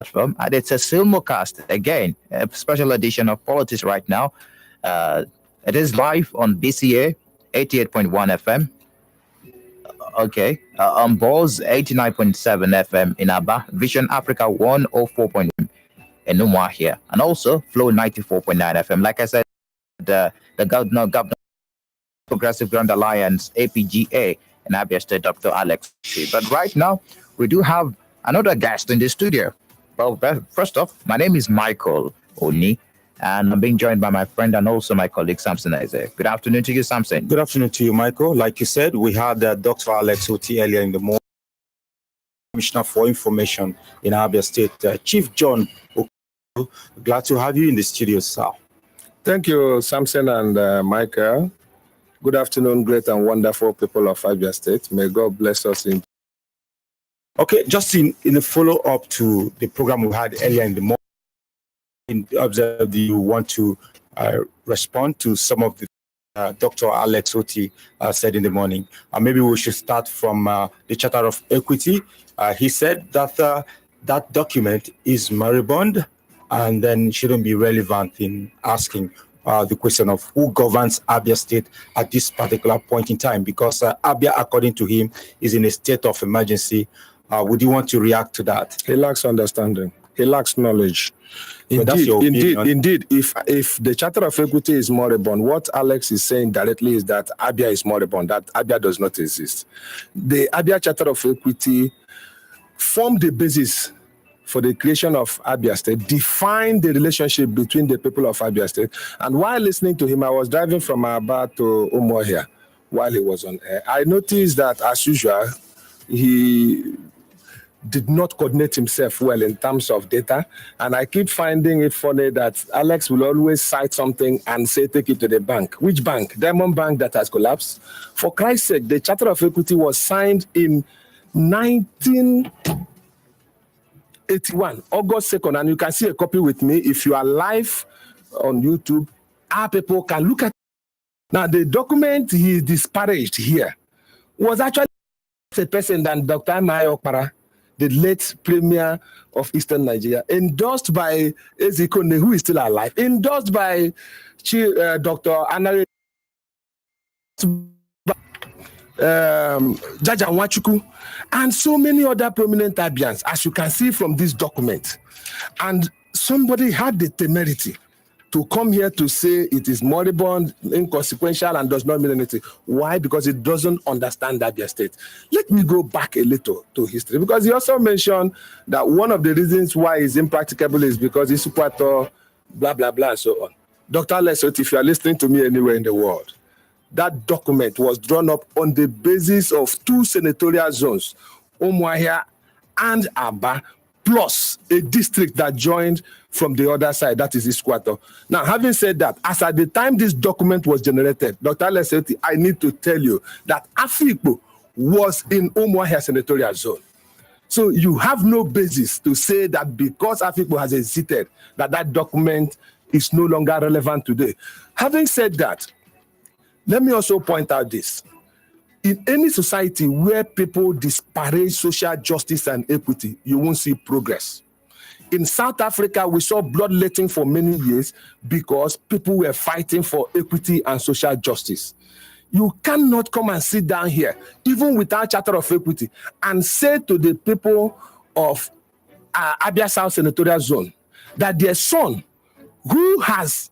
platform, and it's a simulcast again, a special edition of Politics right now. Uh, it is live on BCA 88.1 FM. Okay, on Balls 89.7 FM in Aba, Vision Africa 104.1 in Numwa here, and also Flow 94.9 FM. Like I said, the governor Progressive Grand Alliance APGA in Abia State, Dr. Alex. But right now, we do have another guest in the studio. Well, first off, my name is Michael Oni, and I'm being joined by my friend and also my colleague Samson Isaac. Good afternoon to you, Samson. Good afternoon to you, Michael. Like you said, we had Dr. Alex Oti earlier in the morning, Commissioner for Information in Abia State. Chief John Oku, glad to have you in the studio, sir. Thank you, Samson and Michael. Good afternoon, great and wonderful people of Abia State. May God bless us in. Okay, just in a follow-up to the program we had earlier in the morning, observe you want to respond to some of the Dr. Alex Oti said in the morning. Maybe we should start from the Charter of Equity. He said that that document is moribund and then shouldn't be relevant in asking the question of who governs Abia State at this particular point in time, because Abia, according to him, is in a state of emergency. Would you want to react to that? He lacks understanding. He lacks knowledge. Indeed. If the Charter of Equity is moribund, what Alex is saying directly is that Abia is moribund, that Abia does not exist. The Abia Charter of Equity formed the basis for the creation of Abia State, defined the relationship between the people of Abia State. And while listening to him, I was driving from Aba to Umuahia while he was on air. I noticed that, as usual, he did not coordinate himself well in terms of data. And I keep finding it funny that Alex will always cite something and say, take it to the bank. Which bank? Diamond Bank that has collapsed? For Christ's sake, the Charter of Equity was signed in 1981, August 2nd, and you can see a copy with me. If you are live on YouTube, our people can look at it. Now, the document he disparaged here was actually a person than Dr. Amaya Okpara, the late premier of Eastern Nigeria, endorsed by Ezekone, who is still alive, endorsed by Dr. Anare, Jaja Nwachukwu, and so many other prominent Abians, as you can see from this document. And somebody had the temerity to come here to say it is moribund, inconsequential, and does not mean anything. Why? Because it doesn't understand Abia State. Let me go back a little to history, because he also mentioned that one of the reasons why it's impracticable is because it's super blah, blah, blah, and so on. Dr. Lesot, if you are listening to me anywhere in the world, that document was drawn up on the basis of two senatorial zones, Umuahia and Aba, plus a district that joined from the other side, that is Isquato. Now, having said that, as at the time this document was generated, Dr. Lesoti, I need to tell you that Afikpo was in Umuahia senatorial zone. So you have no basis to say that because Afikpo has exited, that document is no longer relevant today. Having said that, let me also point out this. In any society where people disparage social justice and equity, you won't see progress. In South Africa, we saw bloodletting for many years because people were fighting for equity and social justice. You cannot come and sit down here, even without Charter of Equity, and say to the people of Abia South Senatorial Zone that their son, who has,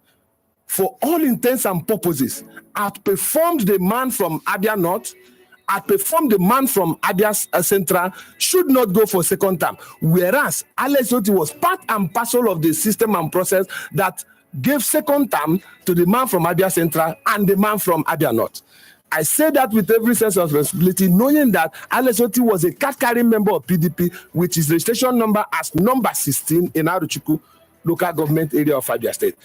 for all intents and purposes, outperformed the man from Abia North, outperformed the man from Abia Central, should not go for second term. Whereas Alex Oti was part and parcel of the system and process that gave second term to the man from Abia Central and the man from Abia North. I say that with every sense of responsibility, knowing that Alex Oti was a card-carrying member of PDP, with his registration number as number 16 in Aruchuku local government area of Abia State.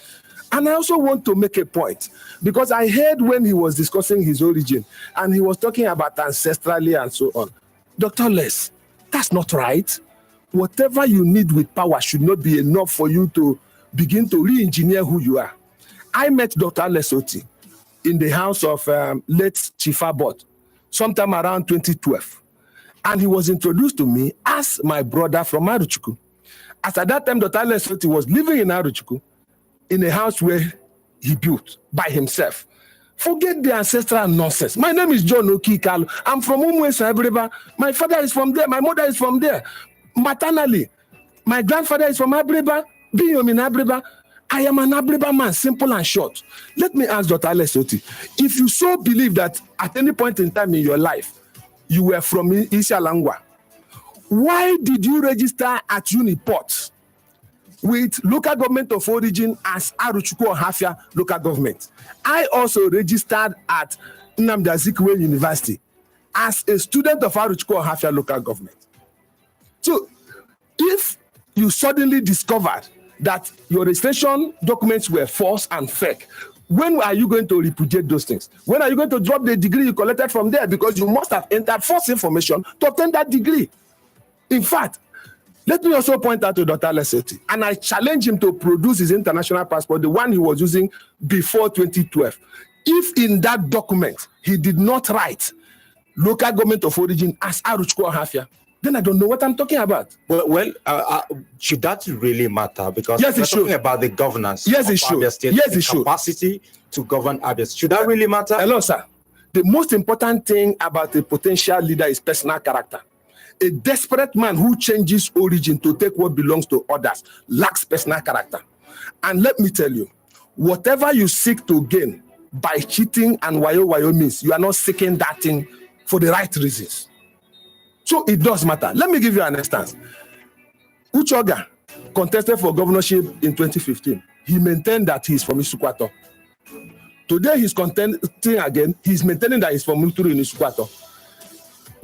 And I also want to make a point, because I heard when he was discussing his origin and he was talking about ancestrally and so on. Dr. Les, that's not right. Whatever you need with power should not be enough for you to begin to re-engineer who you are. I met Dr. Lesoti in the house of late Chief Abbott sometime around 2012. And he was introduced to me as my brother from Aruchuku. As at that time, Dr. Alex Oti was living in Arochukwu in a house where he built by himself. Forget the ancestral nonsense. My name is John Okikalu. I'm from Umwesa Abreba. My father is from there. My mother is from there. Maternally, my grandfather is from Abreba. Being in Abreba, I am an Abreba man, simple and short. Let me ask Dr. Alex Oti, if you so believe that at any point in time in your life, you were from Isialangwa, why did you register at Uniport with local government of origin as Arochukwu Ohafia local government? I also registered at Nnamdi Azikiwe University as a student of Arochukwu Ohafia local government. So if you suddenly discovered that your registration documents were false and fake, when are you going to repudiate those things? When are you going to drop the degree you collected from there? Because you must have entered false information to obtain that degree. In fact, let me also point out to Dr. Alex Oti, and I challenge him to produce his international passport, the one he was using before 2012. If in that document he did not write local government of origin as Arochukwu Ohafia, then I don't know what I'm talking about. Well, should that really matter? Because yes, we're it should. Talking about the governance yes, of it should. Abia State, yes, it should. Capacity to govern Abia State. Should that really matter? Hello, sir. The most important thing about a potential leader is personal character. A desperate man who changes origin to take what belongs to others lacks personal character. And let me tell you, whatever you seek to gain by cheating and wayo means, you are not seeking that thing for the right reasons. So it does matter. Let me give you an instance. Uchoga contested for governorship in 2015. He maintained that he's from Isukwato. Today he's contesting again. He's maintaining that he's from Muturu in Isukwato.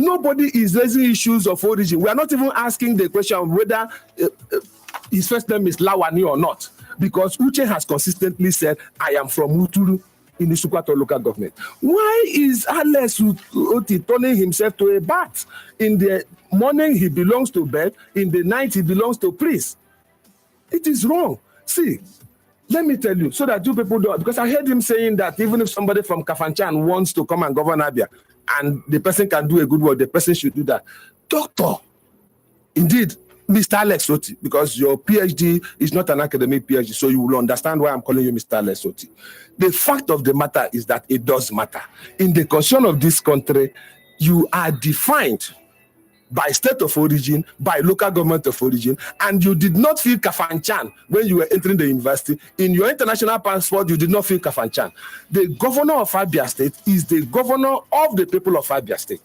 Nobody is raising issues of origin. We are not even asking the question of whether his first name is Lawani or not, because Uche has consistently said, I am from Muturu in the Isukwato local government. Why is Alex Oti turning himself to a bat? In the morning, he belongs to bed. In the night, he belongs to priest. It is wrong. See, let me tell you, so that you people don't, because I heard him saying that even if somebody from Kafanchan wants to come and govern Abia, and the person can do a good work, the person should do that. Doctor, indeed, Mr. Alex Oti, because your PhD is not an academic PhD, so you will understand why I'm calling you Mr. Alex Oti. The fact of the matter is that it does matter. In the constitution of this country, you are defined by state of origin, by local government of origin, and you did not feel Kafanchan when you were entering the university. In your international passport, you did not feel Kafanchan. The governor of Abia State is the governor of the people of Abia State.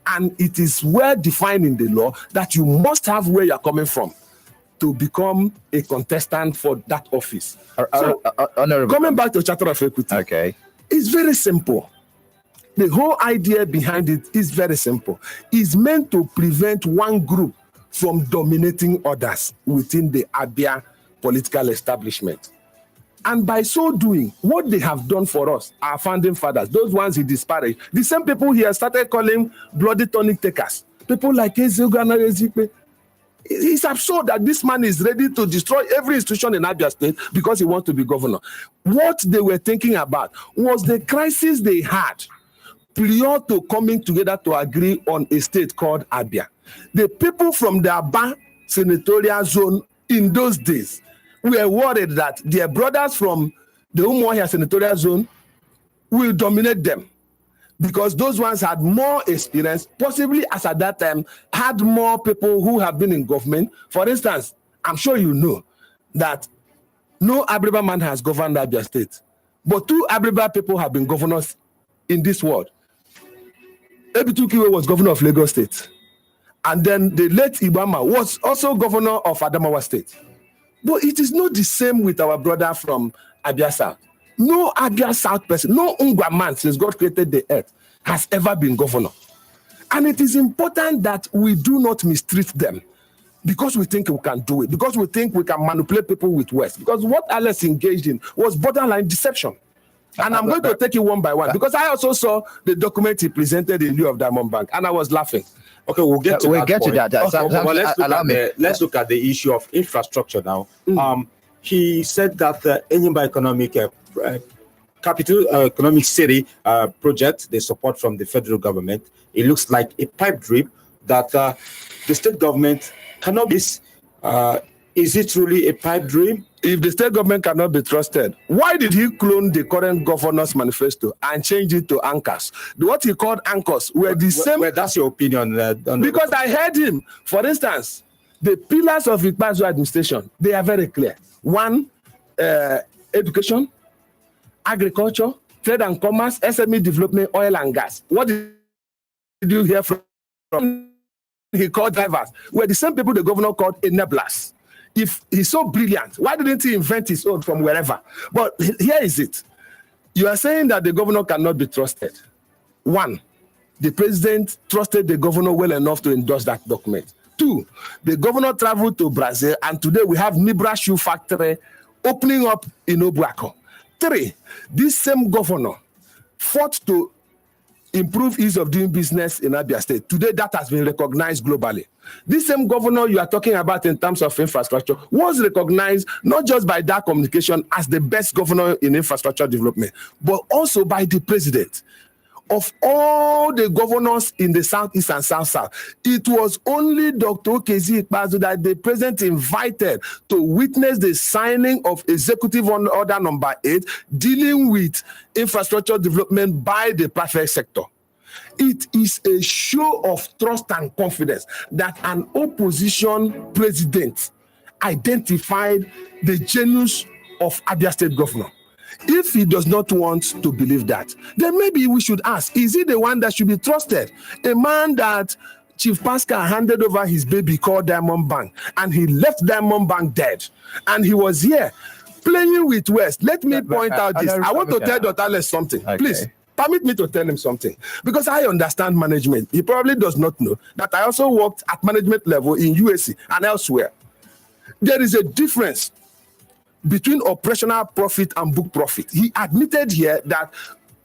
And it is well defined in the law that you must have where you're coming from to become a contestant for that office. So, coming back to Charter of Equity, okay, it's very simple. The whole idea behind it is very simple. It's meant to prevent one group from dominating others within the Abia political establishment. And by so doing, what they have done for us, our founding fathers, those ones he disparaged, the same people he has started calling bloody tonic takers, people like Ezeuga and Ezekwe. It's absurd that this man is ready to destroy every institution in Abia State because he wants to be governor. What they were thinking about was the crisis they had prior to coming together to agree on a state called Abia. The people from the Aba senatorial zone in those days were worried that their brothers from the Umuahia senatorial zone will dominate them because those ones had more experience, possibly as at that time had more people who have been in government. For instance, I'm sure you know that no Abreba man has governed Abia State, but 2 Abreba people have been governors in this world. Ebitukiwe was governor of Lagos State. And then the late Ibama was also governor of Adamawa State. But it is not the same with our brother from Abia South. No Abia South person, no Ungwa man since God created the earth has ever been governor. And it is important that we do not mistreat them because we think we can do it, because we think we can manipulate people with words. Because what Alex engaged in was borderline deception. And I'm going to take it one by one because I also saw the document he presented in lieu of Diamond Bank and I was laughing. Okay, we'll get to that. Okay. Let's look at the issue of infrastructure now. He said that the Enyimba Economic Capital Economic City project, the support from the federal government, it looks like a pipe drip that the state government cannot miss Is it truly a pipe dream? If the state government cannot be trusted, why did he clone the current governor's manifesto and change it to anchors? What he called anchors were the same. Well, that's your opinion. Because I heard him. For instance, the pillars of Ikpeazu administration, they are very clear. One, education, agriculture, trade and commerce, SME development, oil and gas. What did you hear from? He called drivers. Were the same people the governor called enablers. If he's so brilliant, why didn't he invent his own from wherever? But here is it. You are saying that the governor cannot be trusted. One, the president trusted the governor well enough to endorse that document. Two, the governor traveled to Brazil, and today we have Nibra shoe factory opening up in Obuako. Three, this same governor fought to improve ease of doing business in Abia State. Today, that has been recognized globally. This same governor you are talking about in terms of infrastructure was recognized not just by that communication as the best governor in infrastructure development, but also by the president. Of all the governors in the Southeast and South, it was only Dr. Okezi Ikpeazu that the president invited to witness the signing of Executive Order number 8 dealing with infrastructure development by the private sector. It is a show of trust and confidence that an opposition president identified the genius of Abia State governor. If he does not want to believe that, then maybe we should ask, is he the one that should be trusted? A man that Chief Pascal handed over his baby called Diamond Bank, and he left Diamond Bank dead. And he was here playing with West. Let me point out this. I want to tell Dr. Alex something. Okay. Please, permit me to tell him something. Because I understand management. He probably does not know that I also worked at management level in USC and elsewhere. There is a difference between operational profit and book profit. He admitted here that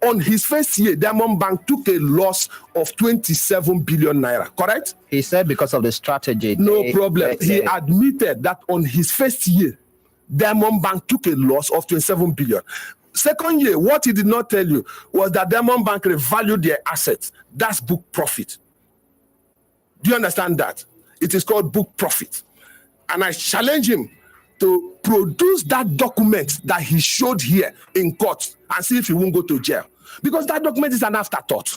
on his first year, Diamond Bank took a loss of 27 billion naira, correct? He said because of the strategy. No problem. He admitted that on his first year, Diamond Bank took a loss of 27 billion. Second year, what he did not tell you was that Diamond Bank revalued their assets. That's book profit. Do you understand that? It is called book profit. And I challenge him to produce that document that he showed here in court and see if he won't go to jail. Because that document is an afterthought.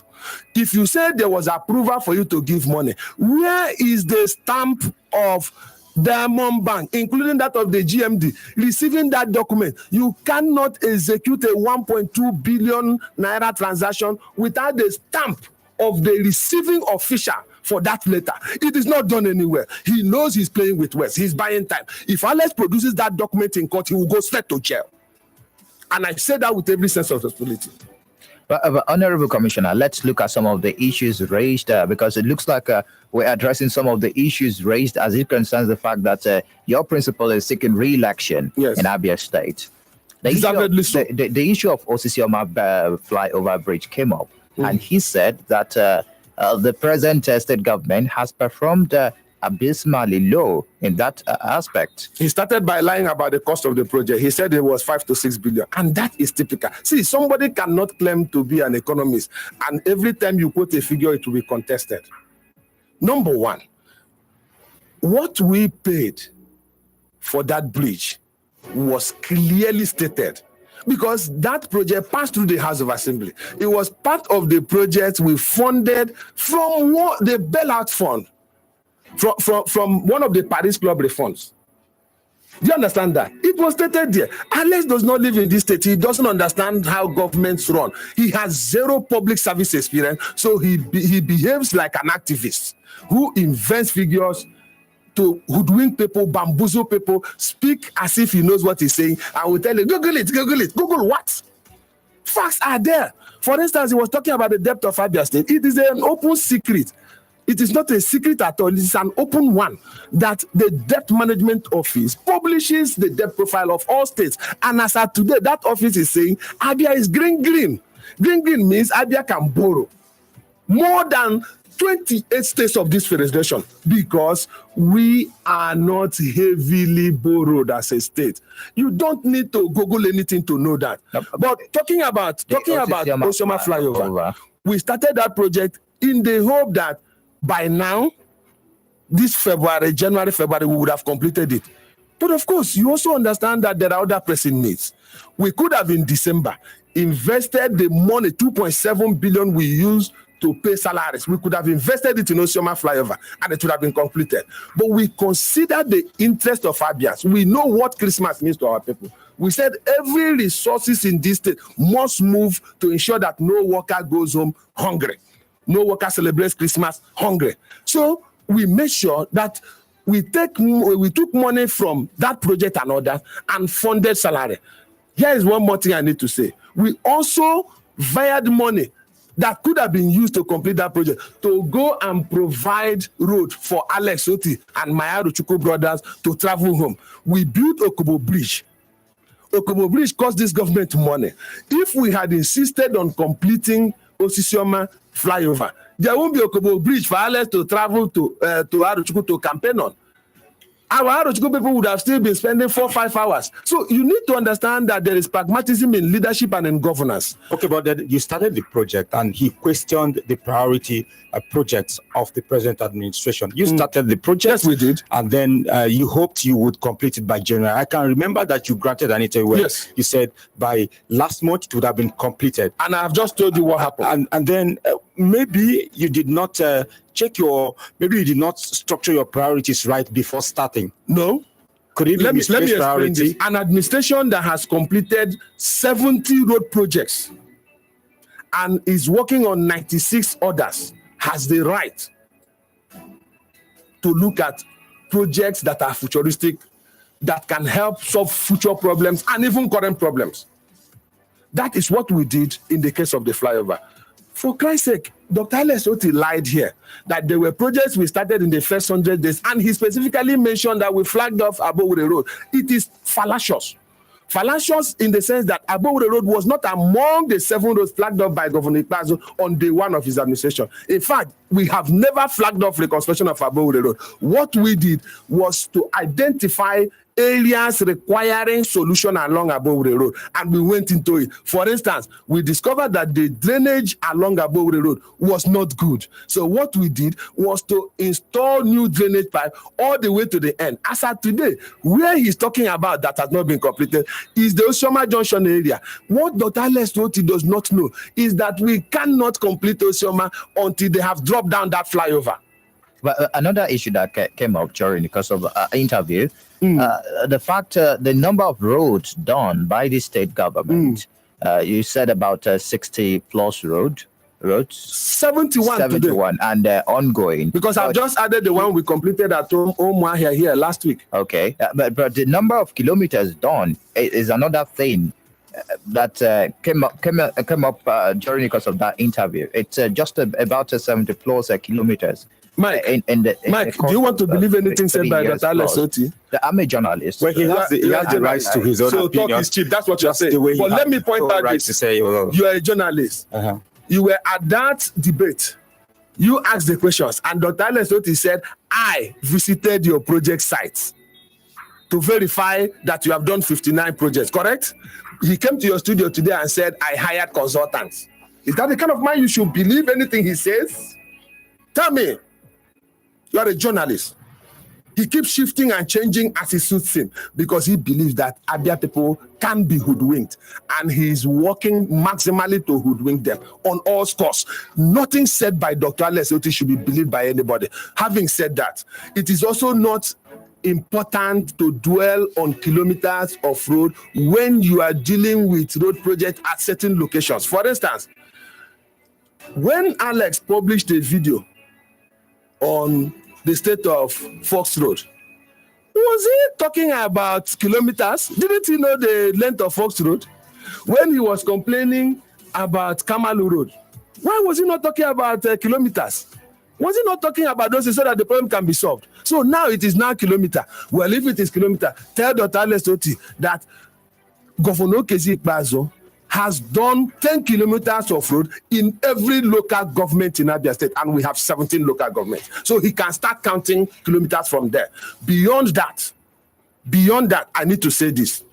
If you say there was approval for you to give money, where is the stamp of Diamond Bank, including that of the GMD, receiving that document? You cannot execute a 1.2 billion naira transaction without the stamp of the receiving official for that letter. It is not done anywhere. He knows he's playing with words. He's buying time. If Alex produces that document in court, he will go straight to jail. And I say that with every sense of responsibility. But Honorable Commissioner, let's look at some of the issues raised because it looks like we're addressing some of the issues raised as it concerns the fact that your principal is seeking re-election in Abia State. The issue of Osisioma flyover bridge came up, and he said that the present state government has performed abysmally low in that aspect. He started by lying about the cost of the project. He said it was 5 to 6 billion, and that is typical. See, somebody cannot claim to be an economist, and every time you quote a figure, it will be contested. Number one, what we paid for that bridge was clearly stated, because that project passed through the House of Assembly. It was part of the project we funded from the bailout fund, from one of the Paris Club refunds. Do you understand that? It was stated there. Alex does not live in this state. He doesn't understand how governments run. He has zero public service experience, so he behaves like an activist who invents figures to hoodwink people, bamboozle people, speak as if he knows what he's saying, and will tell you, Google it. Google what? Facts are there. For instance, he was talking about the debt of Abia State. It is an open secret. It is not a secret at all. It is an open one that the Debt Management Office publishes the debt profile of all states. And as of today, that office is saying Abia is green. Green means Abia can borrow more than 28 states of this federation, because we are not heavily borrowed as a state. You don't need to Google anything to know that. But talking about Osisioma flyover, we started that project in the hope that by now, this January, February, we would have completed it. But of course, you also understand that there are other pressing needs. We could have in December invested the money, 2.7 billion we used to pay salaries. We could have invested it in Osioma flyover and it would have been completed. But we consider the interest of ABIAs. We know what Christmas means to our people. We said every resources in this state must move to ensure that no worker goes home hungry. No worker celebrates Christmas hungry. So we made sure that we took money from that project and others and funded salary. Here is one more thing I need to say. We also wired money that could have been used to complete that project to go and provide road for Alex Oti and Maya Ruchuku brothers to travel home. We built Okobo Bridge. Okobo Bridge cost this government money. If we had insisted on completing Osisioma flyover, there won't be Okobo Bridge for Alex to travel to Aruchuku to campaign on. Our Aruchuku people would have still been spending 4-5 hours. So you need to understand that there is pragmatism in leadership and in governance. Okay, but then you started the project and he questioned the priority projects of the present administration. You started the project. Yes, we did. And then you hoped you would complete it by January. I can remember that you granted an interview. Yes. You said by last month it would have been completed. And I have just told you what happened. And then maybe you did not maybe you did not structure your priorities right before starting. No. Could it be let me explain priority? this. An administration that has completed 70 road projects and is working on 96 others has the right to look at projects that are futuristic, that can help solve future problems and even current problems. That is what we did in the case of the flyover. For Christ's sake, Dr. Alex Oti lied here that there were projects we started in the first 100 days, and he specifically mentioned that we flagged off Abowure Road. It is fallacious. Fallacious in the sense that Abowure Road was not among the 7 roads flagged off by Governor Ikpeazu on day one of his administration. In fact, we have never flagged off reconstruction of Abowure Road. What we did was to identify areas requiring solution along Abowure Road, and we went into it. For instance, we discovered that the drainage along Abowure Road was not good. So what we did was to install new drainage pipe all the way to the end. As of today, where he's talking about that has not been completed is the Osioma Junction area. What Dr. Alex Oti does not know is that we cannot complete Osioma until they have dropped down that flyover. But another issue that came up during the course of interview, the fact the number of roads done by the state government, you said about 60 plus roads. 71 today. And ongoing. Because I've just added the one we completed at Omwa here last week. Okay, but the number of kilometers done is another thing that came up during the course of that interview. It's just about 70 plus kilometers. Mike, do you want to believe anything said by Dr. Alex Oti? I'm a journalist. Well, he has the rights to his own opinion. So talk is cheap. That's what you're saying. But let me point out this. To say, you are a journalist. You were at that debate. You asked the questions, and Dr. Alex Oti said, I visited your project sites to verify that you have done 59 projects, correct? He came to your studio today and said, I hired consultants. Is that the kind of man you should believe anything he says? Tell me. You are a journalist. He keeps shifting and changing as it suits him because he believes that Abia people can be hoodwinked, and he is working maximally to hoodwink them on all scores. Nothing said by Dr. Alex Oti should be believed by anybody. Having said that, it is also not important to dwell on kilometers of road when you are dealing with road projects at certain locations. For instance, when Alex published a video on the state of Fox Road, was he talking about kilometers? Didn't he know the length of Fox Road? When he was complaining about Kamalu Road, why was he not talking about kilometers? Was he not talking about those so that the problem can be solved? So now it is now kilometer. Well, if it is kilometer, tell Dr. Alex Oti that Governor Kezi Ikpeazu has done 10 kilometers of road in every local government in Abia State, and we have 17 local governments. So he can start counting kilometers from there. Beyond that, I need to say this.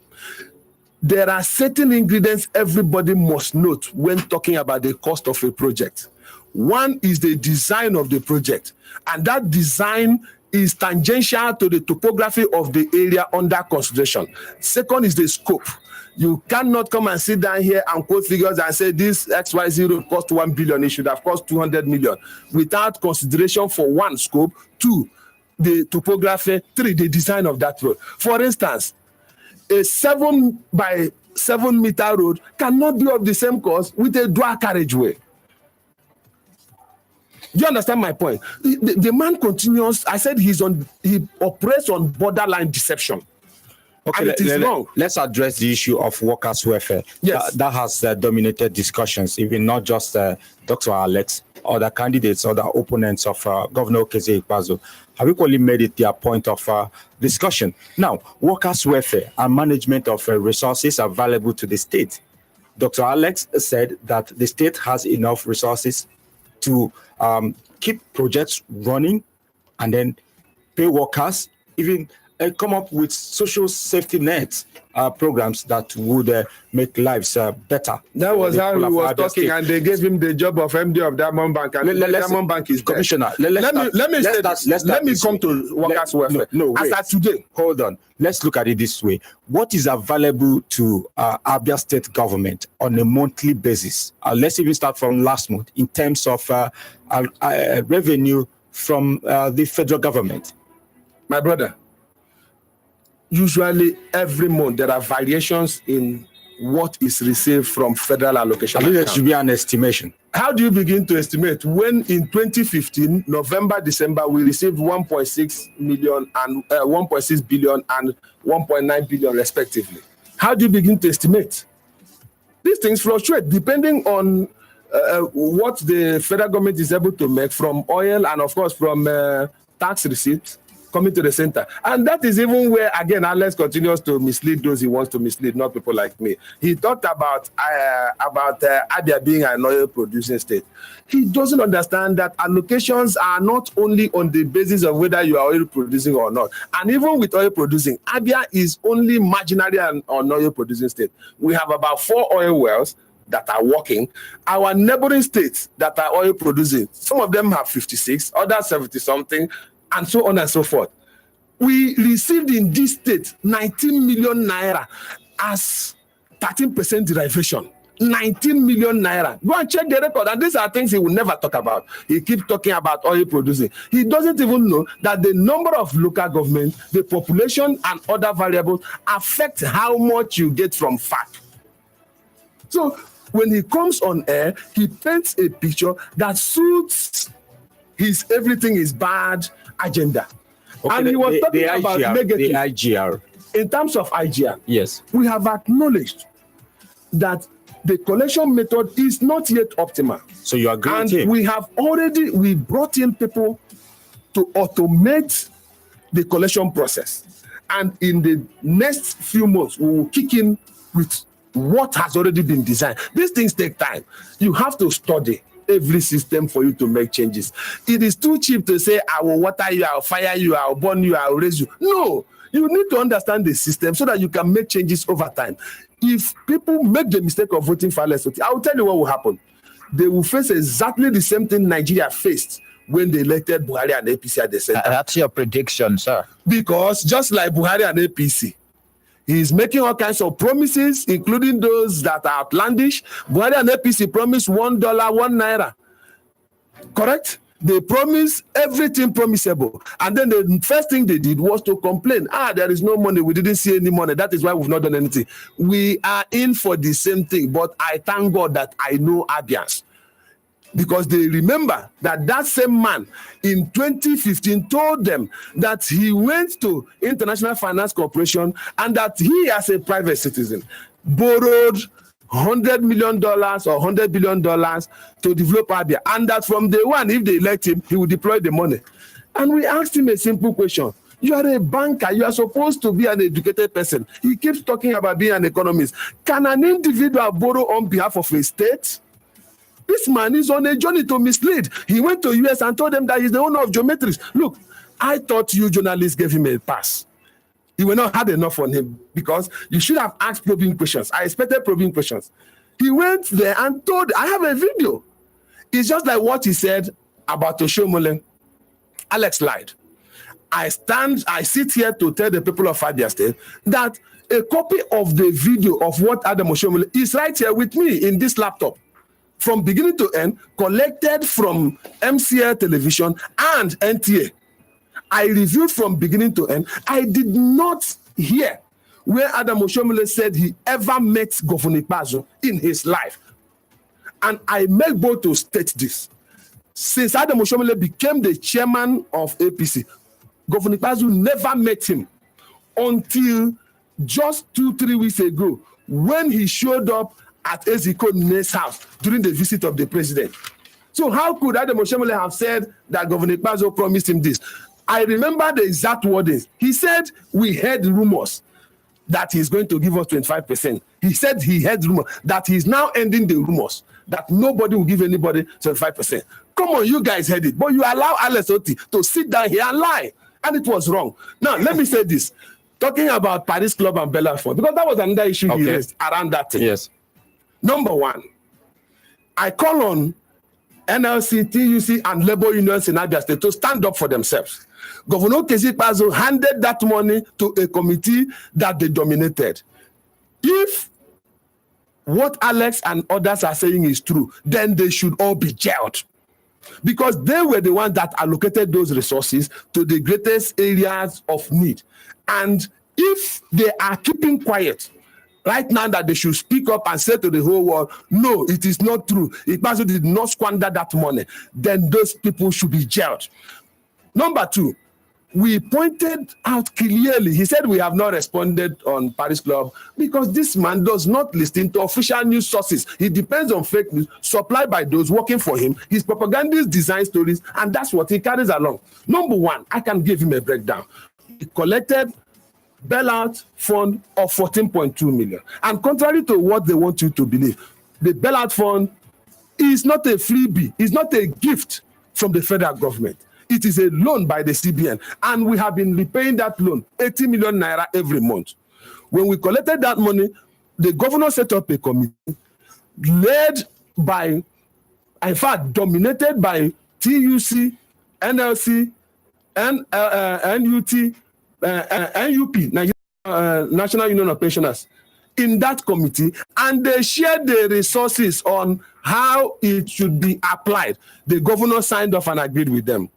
There are certain ingredients everybody must note when talking about the cost of a project. One is the design of the project, and that design is tangential to the topography of the area under consideration. Second is the scope. You cannot come and sit down here and quote figures and say this XYZ road cost 1 billion. It should have cost 200 million without consideration for one, scope, two, the topography, three, the design of that road. For instance, a 7 by 7 meter road cannot be of the same cost with a dual carriageway. Do you understand my point? The man continues. I said he operates on borderline deception. Okay, it is wrong. Let's address the issue of workers' welfare. Yes. That has dominated discussions, even not just Dr. Alex, other candidates, other opponents of Governor Okezie Ikpeazu have equally made it their point of discussion. Now, workers' welfare and management of resources available to the state. Dr. Alex said that the state has enough resources to keep projects running and then pay workers, even come up with social safety nets programs that would make lives better. That was how he was talking, and they gave him the job of MD of Diamond Bank, and Diamond Bank is Commissioner. Let me come to workers' welfare. As at today, hold on. Let's look at it this way. What is available to ABIA state government on a monthly basis? Let's even start from last month in terms of revenue from the federal government. My brother, usually every month there are variations in what is received from federal allocation. I think there should be an estimation. How do you begin to estimate when in 2015, November, December, we received 1.6 million and 1.6 billion and 1.9 billion respectively? How do you begin to estimate? These things fluctuate depending on what the federal government is able to make from oil and of course from tax receipts coming to the center. And that is even where, again, Alex continues to mislead those he wants to mislead, not people like me. He talked about ABIA being an oil-producing state. He doesn't understand that allocations are not only on the basis of whether you are oil-producing or not. And even with oil-producing, ABIA is only marginally an oil-producing state. We have about 4 oil wells that are working. Our neighboring states that are oil-producing, some of them have 56, others 70-something, and so on and so forth. We received in this state 19 million naira as 13% derivation. 19 million naira. Go and check the record. And these are things he will never talk about. He keeps talking about oil producing. He doesn't even know that the number of local government, the population, and other variables affect how much you get from FAC. So when he comes on air, he paints a picture that suits his everything is bad agenda. Okay, and he was talking about negative. The IGR. In terms of IGR, yes, we have acknowledged that the collection method is not yet optimal. So you agree and with him? We brought in people to automate the collection process. And in the next few months, we will kick in with what has already been designed. These things take time. You have to study every system for you to make changes. It is too cheap to say, I will water you, I will fire you, I will burn you, I will raise you. No, you need to understand the system so that you can make changes over time. If people make the mistake of voting for less, I will tell you what will happen. They will face exactly the same thing Nigeria faced when they elected Buhari and APC at the center. That's your prediction, sir. Because just like Buhari and APC, he is making all kinds of promises, including those that are outlandish. Buhari and APC promised $1, 1 naira. Correct? They promised everything promisable. And then the first thing they did was to complain. There is no money. We didn't see any money. That is why we've not done anything. We are in for the same thing. But I thank God that I know Abians. Because they remember that same man in 2015 told them that he went to International Finance Corporation and that he, as a private citizen, borrowed $100 million or $100 billion to develop ABIA. And that from day one, if they elect him, he will deploy the money. And we asked him a simple question. You are a banker. You are supposed to be an educated person. He keeps talking about being an economist. Can an individual borrow on behalf of a state? This man is on a journey to mislead. He went to US and told them that he's the owner of Geometrics. Look, I thought you journalists gave him a pass. You were not hard enough on him because you should have asked probing questions. I expected probing questions. He went there and told, I have a video. It's just like what he said about Oshomole. Alex lied. I sit here to tell the people of ABIA State that a copy of the video of what Adam Oshomole is right here with me in this laptop, from beginning to end, collected from MCL Television and NTA. I reviewed from beginning to end. I did not hear where Adam Oshomole said he ever met Governor Ikpeazu in his life. And I make bold to state this. Since Adam Oshomole became the chairman of APC, Governor Ikpeazu never met him until just 2-3 weeks ago when he showed up at Eziko Nne's house during the visit of the president. So how could Adam Oshomole have said that Governor Ikpeazu promised him this? I remember the exact wordings. He said, we heard rumors that he's going to give us 25%. He said he heard rumors that he's now ending the rumors, that nobody will give anybody 25%. Come on, you guys heard it. But you allow Alex Oti to sit down here and lie. And it was wrong. Now, let me say this. Talking about Paris Club and Bella Fund, because that was another issue he raised around that thing. Yes. Number one, I call on NLC, TUC, and labor unions in ABIA State to stand up for themselves. Governor Kezi Ikpeazu handed that money to a committee that they dominated. If what Alex and others are saying is true, then they should all be jailed. Because they were the ones that allocated those resources to the greatest areas of need. And if they are keeping quiet right now, that they should speak up and say to the whole world, no, it is not true, Ikpeazu did not squander that money, then those people should be jailed. Number two, we pointed out clearly, he said we have not responded on Paris Club because this man does not listen to official news sources. He depends on fake news supplied by those working for him. His propagandists design stories, and that's what he carries along. Number one, I can give him a breakdown. He collected bailout fund of 14.2 million. And contrary to what they want you to believe, the bailout fund is not a freebie. It's not a gift from the federal government. It is a loan by the CBN, and we have been repaying that loan, 80 million naira every month. When we collected that money, the governor set up a committee led by, in fact, dominated by TUC, NLC, and NUT, NUP, National Union of Pensioners, in that committee, and they shared the resources on how it should be applied. The governor signed off and agreed with them.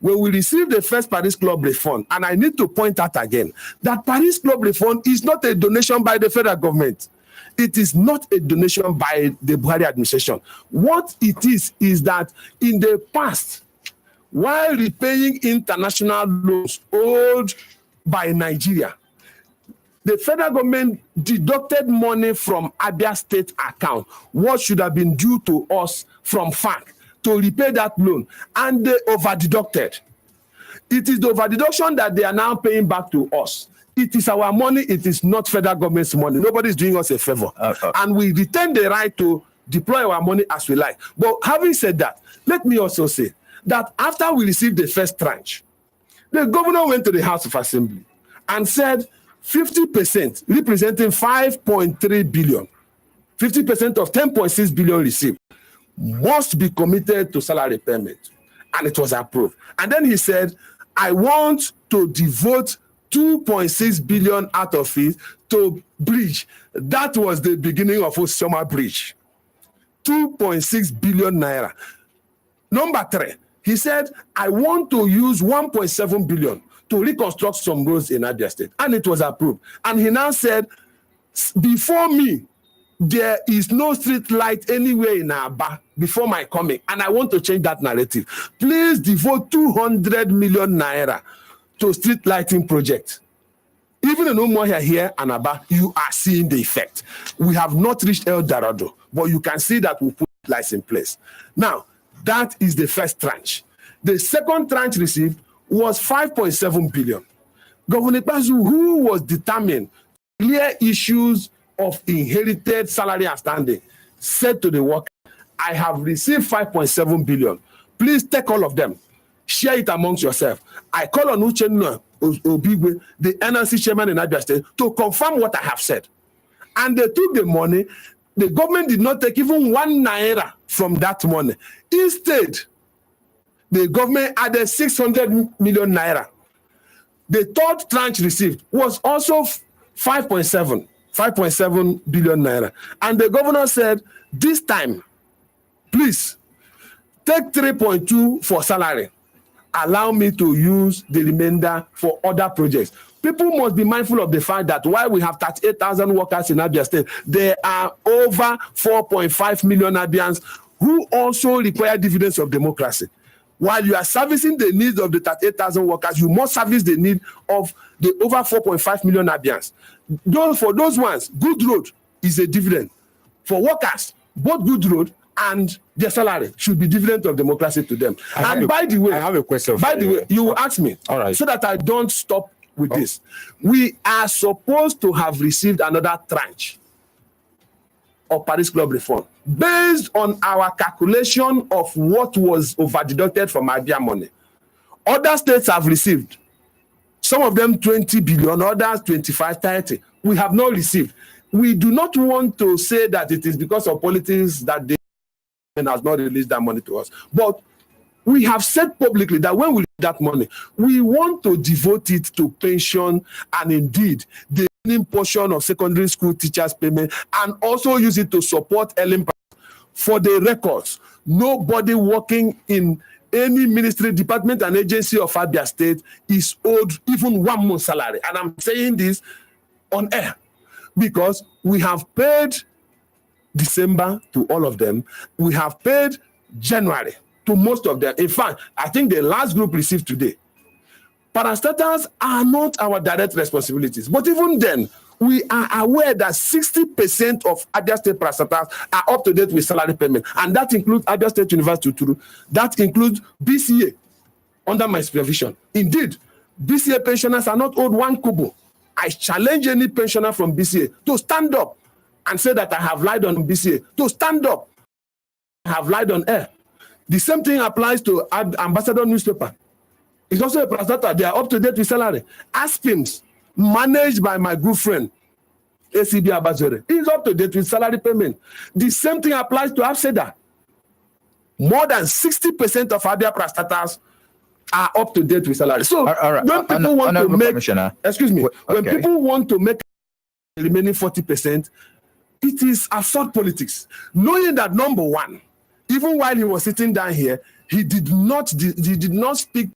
When we received the first Paris Club refund, and I need to point out again that Paris Club refund is not a donation by the federal government. It is not a donation by the Buhari administration. What it is that in the past, while repaying international loans owed by Nigeria, the federal government deducted money from ABIA State account, what should have been due to us from FAC, to repay that loan, and they over-deducted. It is the over-deduction that they are now paying back to us. It is our money, it is not federal government's money. Nobody is doing us a favor. And we retain the right to deploy our money as we like. But having said that, let me also say that after we received the first tranche, the governor went to the House of Assembly and said 50%, representing 5.3 billion, 50% of 10.6 billion received, must be committed to salary payment. And it was approved. And then he said, I want to devote 2.6 billion out of it to bridge. That was the beginning of Osoma Bridge. 2.6 billion naira. Number three, he said, I want to use 1.7 billion to reconstruct some roads in ABIA State. And it was approved. And he now said, before me, there is no street light anywhere in Aba before my coming, and I want to change that narrative. Please devote 200 million naira to street lighting project. Even in Umuahia here and Aba, you are seeing the effect. We have not reached El Dorado, but you can see that we put lights in place. Now, that is the first tranche. The second tranche received was 5.7 billion. Governor Ikpeazu, who was determined to clear issues of inherited salary and standing, said to the worker, I have received 5.7 billion. Please take all of them. Share it amongst yourself. I call on Uchenna Obigwe, the NLC chairman in ABIA State, to confirm what I have said. And they took the money. The government did not take even 1 naira from that money. Instead, the government added 600 million naira. The third tranche received was also 5.7 billion naira. And the governor said, this time, please, take 3.2 for salary. Allow me to use the remainder for other projects. People must be mindful of the fact that while we have 38,000 workers in Abia State, there are over 4.5 million Abians who also require dividends of democracy. While you are servicing the needs of the 38,000 workers, you must service the need of the over 4.5 million Abians. For those ones, good road is a dividend. For workers, both good road and their salary should be dividend of democracy to them. By the way, I have a question. By the way, you will ask me, all right, so that I don't stop with this. We are supposed to have received another tranche of Paris Club reform based on our calculation of what was over-deducted from ABIA money. Other states have received, some of them 20 billion, others 25, 30. We have not received. We do not want to say that it is because of politics that the government has not released that money to us. But we have said publicly that when we release that money, we want to devote it to pension and indeed the portion of secondary school teachers' payment, and also use it to support early. For the records, nobody working in any ministry, department, and agency of Abia State is owed even 1 month's salary. And I'm saying this on air because we have paid December to all of them. We have paid January to most of them. In fact, I think the last group received today. Parastatals are not our direct responsibilities. But even then, we are aware that 60% of Abia State parastatals are up to date with salary payment. And that includes Abia State University Uturu. That includes BCA under my supervision. Indeed, BCA pensioners are not owed 1 kobo. I challenge any pensioner from BCA to stand up and say that I have lied on BCA, to stand up, I have lied on air. The same thing applies to Ambassador newspaper. It's also a parastatal. They are up to date with salary. Aspins, managed by my good friend, ACB Abazore, is up to date with salary payment. The same thing applies to AFSEDA. More than 60% of Abia parastatals are up to date with salary. So when people want to make, excuse me, when people want to make the remaining 40%, it is absurd politics. Knowing that, number one, even while he was sitting down here, he did not speak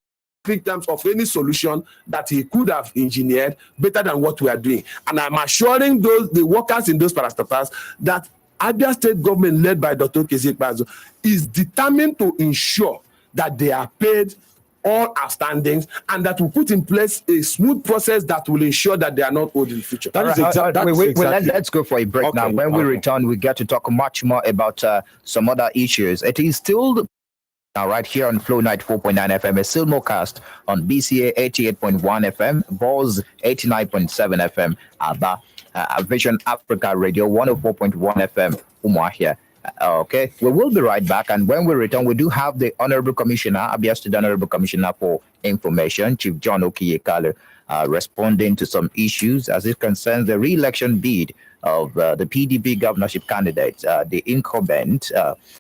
in terms of any solution that he could have engineered better than what we are doing. And I'm assuring the workers in those parastatals that Abia State government led by Dr. Kezekbazo is determined to ensure that they are paid all outstandings and that will put in place a smooth process that will ensure that they are not owed in the future. Let's go for a break now. When we return, we get to talk much more about some other issues. It is still now right here on Flow 94.9 FM, a simulcast on BCA 88.1 FM, Balls 89.7 FM, ABA, Vision Africa Radio 104.1 FM, Umuahia. Okay, we will be right back. And when we return, we do have the Honorable Commissioner, Abia State Honorable Commissioner for Information, Chief John Okiyekale, responding to some issues as it concerns the re-election bid of the PDP governorship candidate, the incumbent